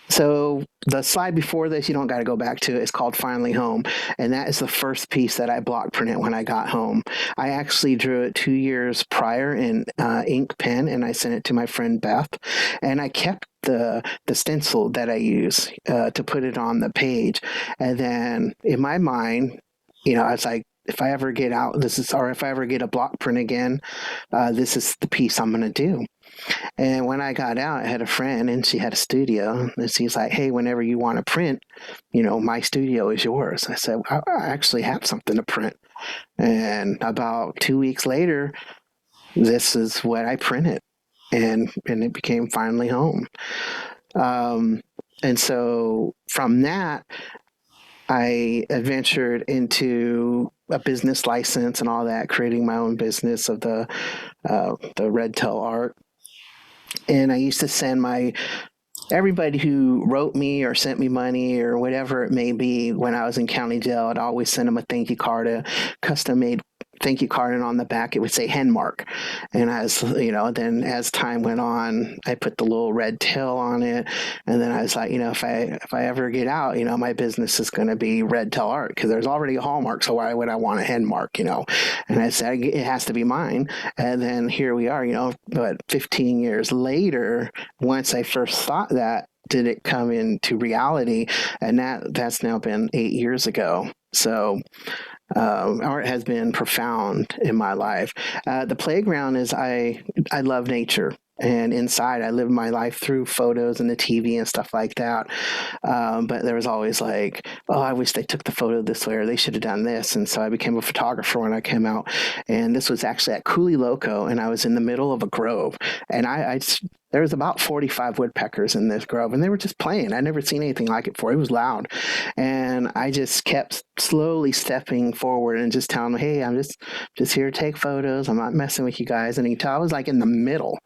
So the slide before this, you don't got to go back to it. It's called Finally Home. And that is the first piece that I block printed when I got home. I actually drew it 2 years prior in ink pen, and I sent it to my friend Beth. And I kept the stencil that I use to put it on the page. And then in my mind, I was like, if I ever get out, if I ever get a block print again, this is the piece I'm going to do. And when I got out, I had a friend and she had a studio, and she's like, hey, whenever you want to print, my studio is yours. I said, I actually have something to print. And about 2 weeks later, this is what I printed, and it became Finally Home. And so from that, I adventured into a business license and all that, creating my own business of the Red Tail Art. And I used to send my everybody who wrote me or sent me money or whatever it may be when I was in county jail, I'd always send them a thank you card, a custom made thank you card, and on the back it would say Henmark. And as you know, then as time went on, I put the little red tail on it, and then I was like, if I ever get out, my business is going to be Red Tail Art, because there's already a Hallmark, so why would I want a Henmark? And I said it has to be mine. And then here we are, but 15 years later, once I first thought that, did it come into reality, and that's now been 8 years ago. So art has been profound in my life. The playground is I love nature. And inside, I live my life through photos and the TV and stuff like that. But there was always like, oh, I wish they took the photo this way, or they should have done this. And so I became a photographer when I came out. And this was actually at Cooley Loco, and I was in the middle of a grove. And there was about 45 woodpeckers in this grove, and they were just playing. I'd never seen anything like it before. It was loud. And I just kept slowly stepping forward and just telling them, hey, I'm just here to take photos. I'm not messing with you guys. And I was like in the middle.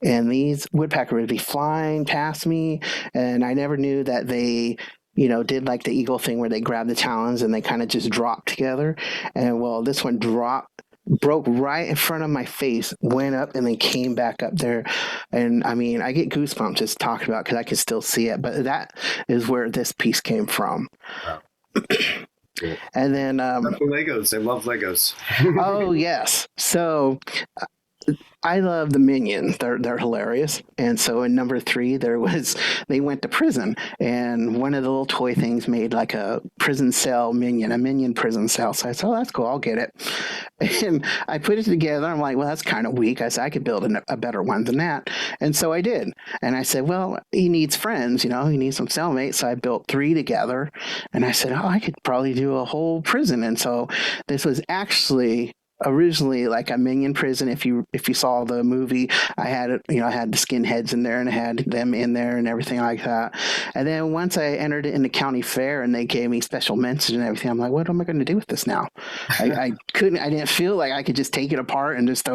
And these woodpeckers would be flying past me, and I never knew that they did like the eagle thing where they grab the talons and they kind of just drop together. And well, this one broke right in front of my face, went up, and then came back up there. And I mean, I get goosebumps just talking about it because I can still see it. But that is where this piece came from. Wow. Cool. And then Legos. I love Legos. oh yes. So I love the Minions. They're hilarious. And so in number 3, they went to prison, and one of the little toy things made like a prison cell Minion, a Minion prison cell. So I said, oh, that's cool. I'll get it. And I put it together. I'm like, well, that's kind of weak. I said, I could build a better one than that. And so I did. And I said, well, he needs friends, he needs some cellmates. So I built 3 together, and I said, oh, I could probably do a whole prison. And so this was actually originally like a Minion prison. If you saw the movie, I had I had the skinheads in there, and I had them in there and everything like that. And then once I entered it in the county fair and they gave me special mention and everything, I'm like, what am I going to do with this now? I didn't feel like I could just take it apart and just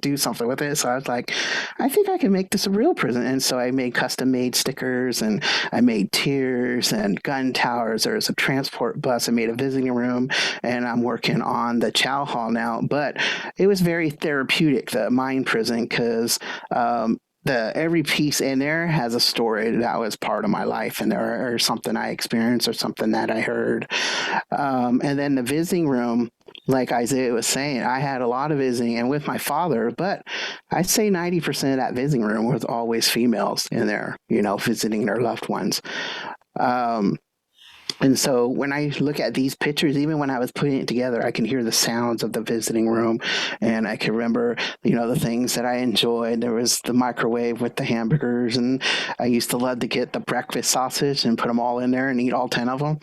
do something with it. So I was like, I think I can make this a real prison. And so I made custom made stickers, and I made tiers and gun towers. There's a transport bus. I made a visiting room, and I'm working on the chow hall now. But it was very therapeutic, the mine prison, because every piece in there has a story that was part of my life, and there or something I experienced or something that I heard. And then the visiting room, like Isaiah was saying, I had a lot of visiting, and with my father, but I'd say 90% of that visiting room was always females in there, visiting their loved ones. And so when I look at these pictures, even when I was putting it together, I can hear the sounds of the visiting room, and I can remember, the things that I enjoyed. There was the microwave with the hamburgers, and I used to love to get the breakfast sausage and put them all in there and eat all 10 of them.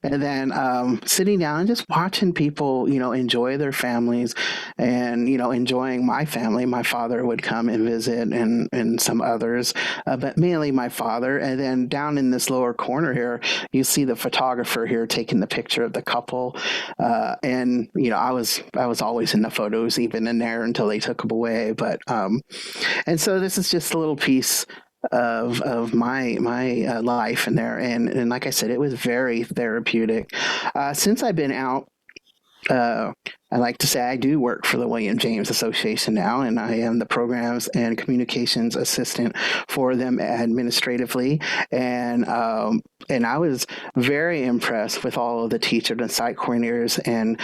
And then sitting down and just watching people, enjoy their families, and, enjoying my family. My father would come and visit, and some others, but mainly my father. And then down in this lower corner here, you see the photographer here taking the picture of the couple, and I was always in the photos, even in there, until they took them away. But and so this is just a little piece of my life in there, and like I said, it was very therapeutic. Since I've been out, I like to say I do work for the William James Association now, and I am the programs and communications assistant for them administratively. And I was very impressed with all of the teachers and site coordinators and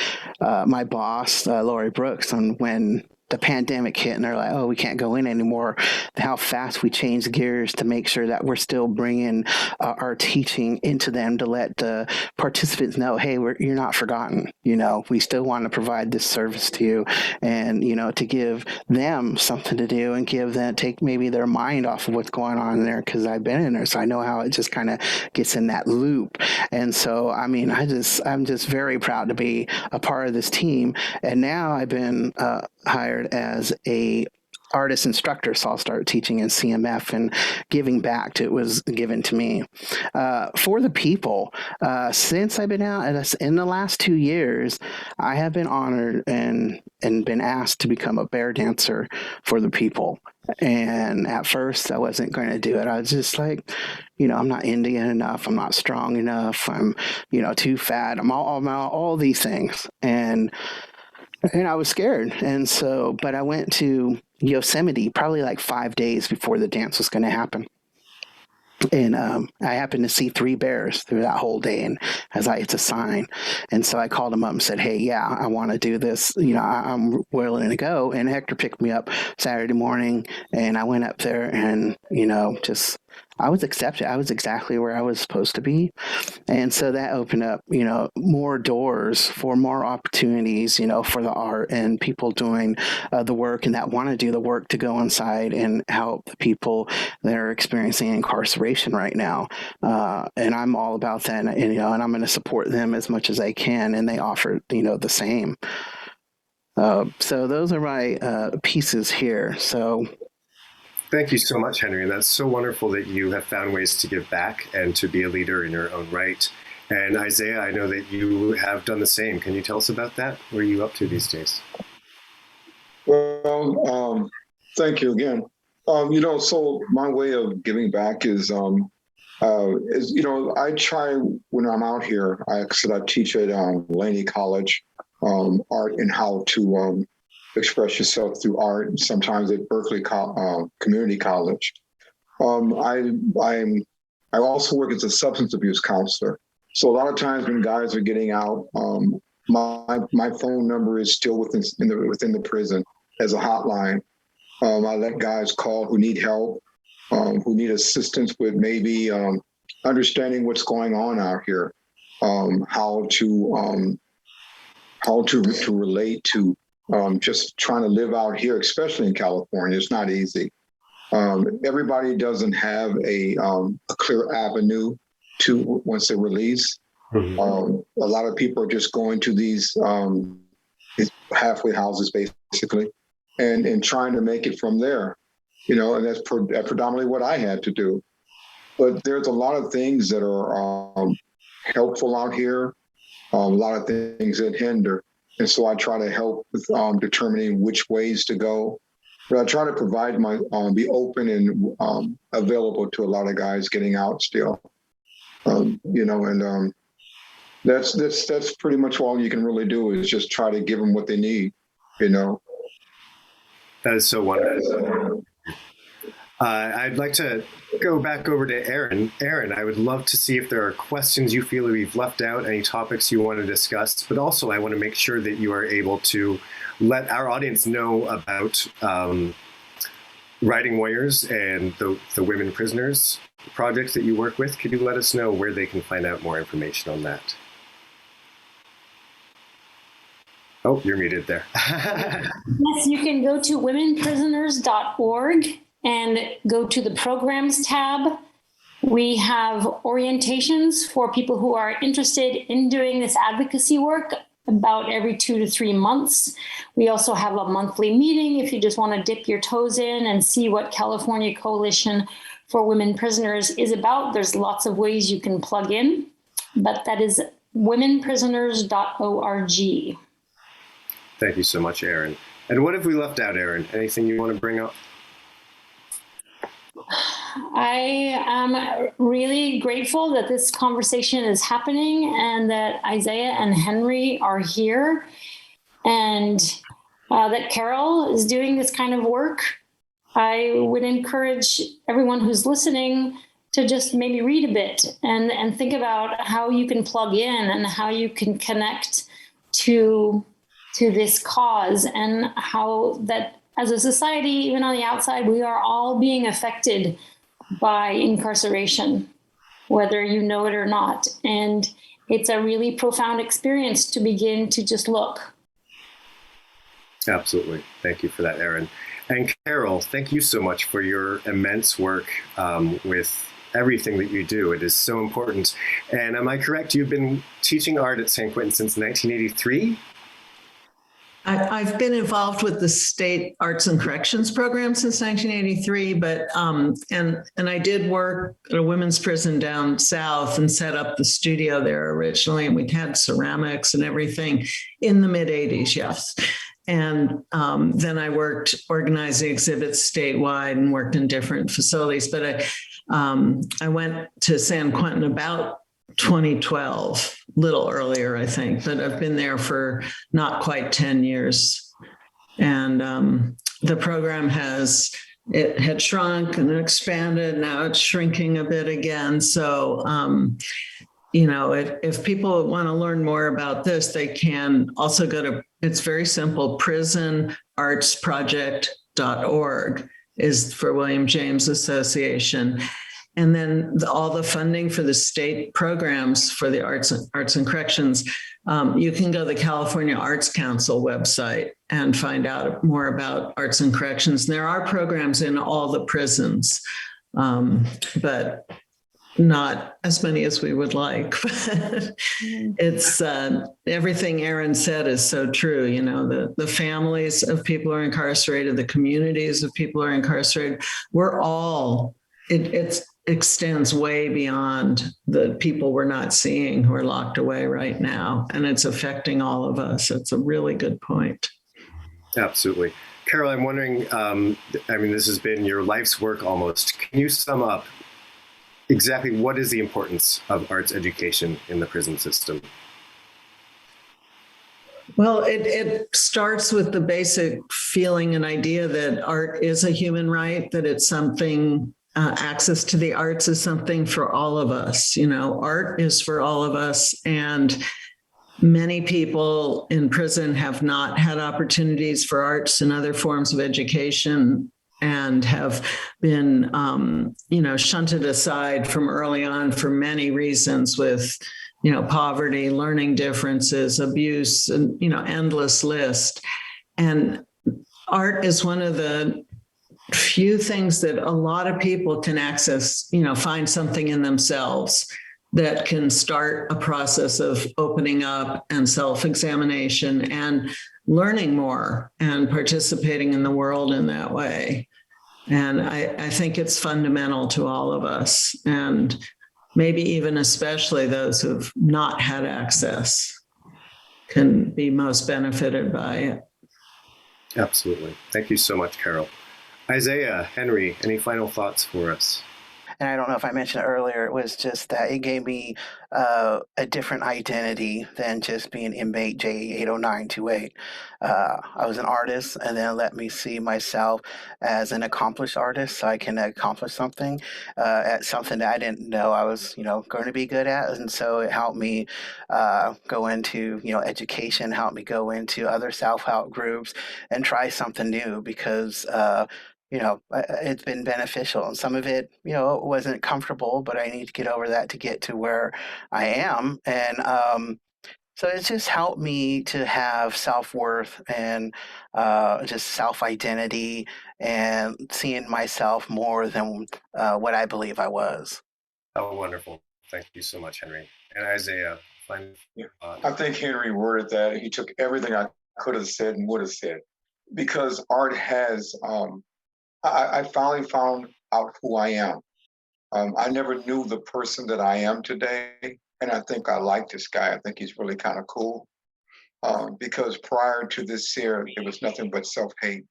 my boss, Lori Brooks, on when the pandemic hit and they're like, oh, we can't go in anymore, how fast we changed gears to make sure that we're still bringing our teaching into them, to let the participants know, hey, you're not forgotten. We still want to provide this service to you, and, to give them something to do and take maybe their mind off of what's going on in there, because I've been in there, so I know how it just kind of gets in that loop. And so, I mean, I'm just very proud to be a part of this team. And now I've been hired as a artist instructor, so I'll start teaching in CMF and giving back to it was given to me. For the people, since I've been out, in the last 2 years, I have been honored and been asked to become a bear dancer for the people. And at first, I wasn't going to do it. I was just like, I'm not Indian enough. I'm not strong enough. I'm, too fat. I'm all these things. And I was scared. And so, but I went to Yosemite probably like 5 days before the dance was going to happen. And I happened to see 3 bears through that whole day, and I was like, it's a sign. And so I called him up and said, hey, yeah, I want to do this. I'm willing to go. And Hector picked me up Saturday morning, and I went up there, and I was accepted. I was exactly where I was supposed to be. And so that opened up, more doors for more opportunities, for the art and people doing the work and that want to do the work to go inside and help the people that are experiencing incarceration right now. And I'm all about that. And I'm going to support them as much as I can. And they offer, the same. So those are my pieces here. So thank you so much, Henry. And that's so wonderful that you have found ways to give back and to be a leader in your own right. And Isaiah, I know that you have done the same. Can you tell us about that? What are you up to these days? Well, thank you again. So my way of giving back is I try when I'm out here. I teach at Laney College, art and how to express yourself through art, and sometimes at Berkeley Community College. I also work as a substance abuse counselor. So a lot of times when guys are getting out, my phone number is still within the prison as a hotline. I let guys call who need help, who need assistance with maybe understanding what's going on out here, how to relate to just trying to live out here, especially in California. It's not easy. Everybody doesn't have a clear avenue to once they're released. Mm-hmm. A lot of people are just going to these halfway houses, basically, and trying to make it from there. And that's predominantly what I had to do. But there's a lot of things that are helpful out here, a lot of things that hinder. And so I try to help with determining which ways to go. But I try to provide be open and available to a lot of guys getting out still. That's pretty much all you can really do is just try to give them what they need, That is so wonderful. I'd like to go back over to Aaron. Aaron, I would love to see if there are questions you feel that we've left out, any topics you want to discuss, but also I want to make sure that you are able to let our audience know about Riding Warriors and the Women Prisoners projects that you work with. Could you let us know where they can find out more information on that? Oh, you're muted there. Yes, you can go to womenprisoners.org and go to the programs tab. We have orientations for people who are interested in doing this advocacy work about every 2 to 3 months. We also have a monthly meeting if you just want to dip your toes in and see what California Coalition for Women Prisoners is about. There's lots of ways you can plug in, but that is womenprisoners.org. Thank you so much, Aaron. And what have we left out, Aaron? Anything you want to bring up? I am really grateful that this conversation is happening and that Isaiah and Henry are here and that Carol is doing this kind of work. I would encourage everyone who's listening to just maybe read a bit and think about how you can plug in and how you can connect to this cause and how that as a society, even on the outside, we are all being affected by incarceration, whether you know it or not. And it's a really profound experience to begin to just look. Absolutely. Thank you for that, Aaron. And Carol, thank you so much for your immense work with everything that you do. It is so important. And am I correct? You've been teaching art at San Quentin since 1983? I've been involved with the state arts and corrections program since 1983, but and I did work at a women's prison down south and set up the studio there originally, and we had ceramics and everything in the mid 80s, yes. And then I worked organizing exhibits statewide and worked in different facilities. But I went to San Quentin about 2012, a little earlier, I think, but I've been there for not quite 10 years. And the program it had shrunk and expanded. Now it's shrinking a bit again. So, if people want to learn more about this, they can also go to, it's very simple, prisonartsproject.org is for William James Association. And then all the funding for the state programs for the arts and corrections, you can go to the California Arts Council website and find out more about arts and corrections. And there are programs in all the prisons, but not as many as we would like. It's everything Erin said is so true. The families of people who are incarcerated, the communities of people who are incarcerated, it extends way beyond the people we're not seeing who are locked away right now. And it's affecting all of us. It's a really good point. Absolutely. Carol, I'm wondering, this has been your life's work almost. Can you sum up exactly what is the importance of arts education in the prison system? Well, it starts with the basic feeling and idea that art is a human right, that it's something, access to the arts is something for all of us. Art is for all of us. And many people in prison have not had opportunities for arts and other forms of education and have been, shunted aside from early on for many reasons with, poverty, learning differences, abuse, and, endless list. And art is one of the few things that a lot of people can access, find something in themselves that can start a process of opening up and self-examination and learning more and participating in the world in that way. And I think it's fundamental to all of us, and maybe even especially those who've not had access can be most benefited by it. Absolutely. Thank you so much, Carol. Isaiah, Henry, any final thoughts for us? And I don't know if I mentioned earlier, it was just that it gave me a different identity than just being inmate J80928. I was an artist, and then it let me see myself as an accomplished artist, so I can accomplish something at something that I didn't know I was, going to be good at. And so it helped me go into, education, helped me go into other self-help groups and try something new because it's been beneficial. And some of it, wasn't comfortable, but I need to get over that to get to where I am. And so it's just helped me to have self-worth and just self-identity and seeing myself more than what I believe I was. Oh, wonderful. Thank you so much, Henry. And Isaiah, I think Henry worded that. He took everything I could have said and would have said, because art has, I finally found out who I am. I never knew the person that I am today. And I think I like this guy. I think he's really kind of cool. Because prior to this year, it was nothing but self-hate.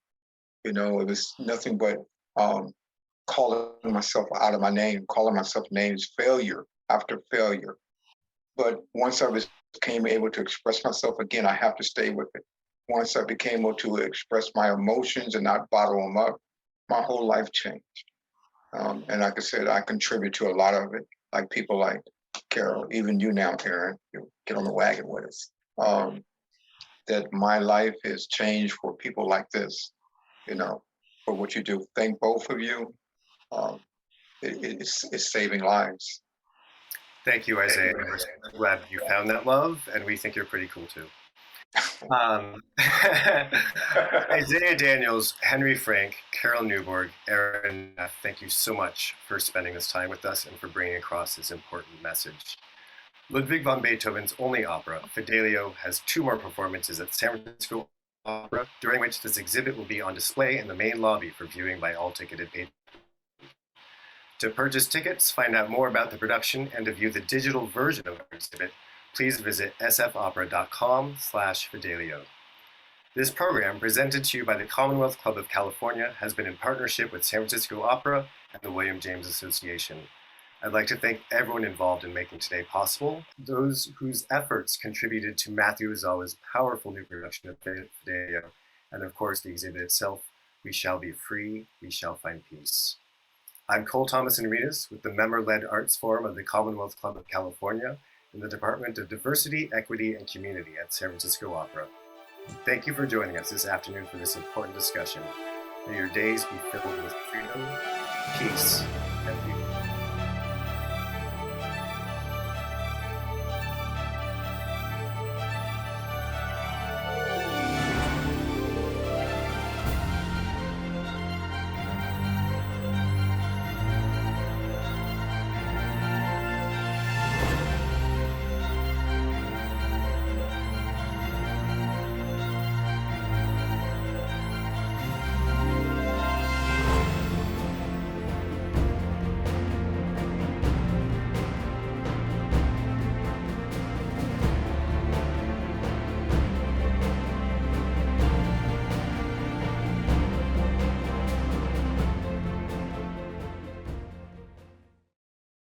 It was nothing but calling myself out of my name, calling myself names, failure after failure. But once I became able to express myself again, I have to stay with it. Once I became able to express my emotions and not bottle them up, my whole life changed. And like I said, I contribute to a lot of it, like people like Carol, even you now, Erin, you get on the wagon with us. That my life has changed for people like this, for what you do. Thank both of you. It's saving lives. Thank you, Isaiah. We're glad you found that love, and we think you're pretty cool too. Isaiah Daniels, Henry Frank, Carol Newborg, Erin, thank you so much for spending this time with us and for bringing across this important message. Ludwig van Beethoven's only opera, Fidelio, has 2 more performances at San Francisco Opera, during which this exhibit will be on display in the main lobby for viewing by all ticketed patrons. To purchase tickets, find out more about the production, and to view the digital version of our exhibit, please visit sfopera.com/Fidelio. This program, presented to you by the Commonwealth Club of California, has been in partnership with San Francisco Opera and the William James Association. I'd like to thank everyone involved in making today possible, those whose efforts contributed to Matthew Ozawa's powerful new production of Fidelio, and of course the exhibit itself, We Shall Be Free, We Shall Find Peace. I'm Cole Thomas Enriquez with the member-led Arts Forum of the Commonwealth Club of California in the Department of Diversity, Equity, and Community at San Francisco Opera. Thank you for joining us this afternoon for this important discussion. May your days be filled with freedom, peace,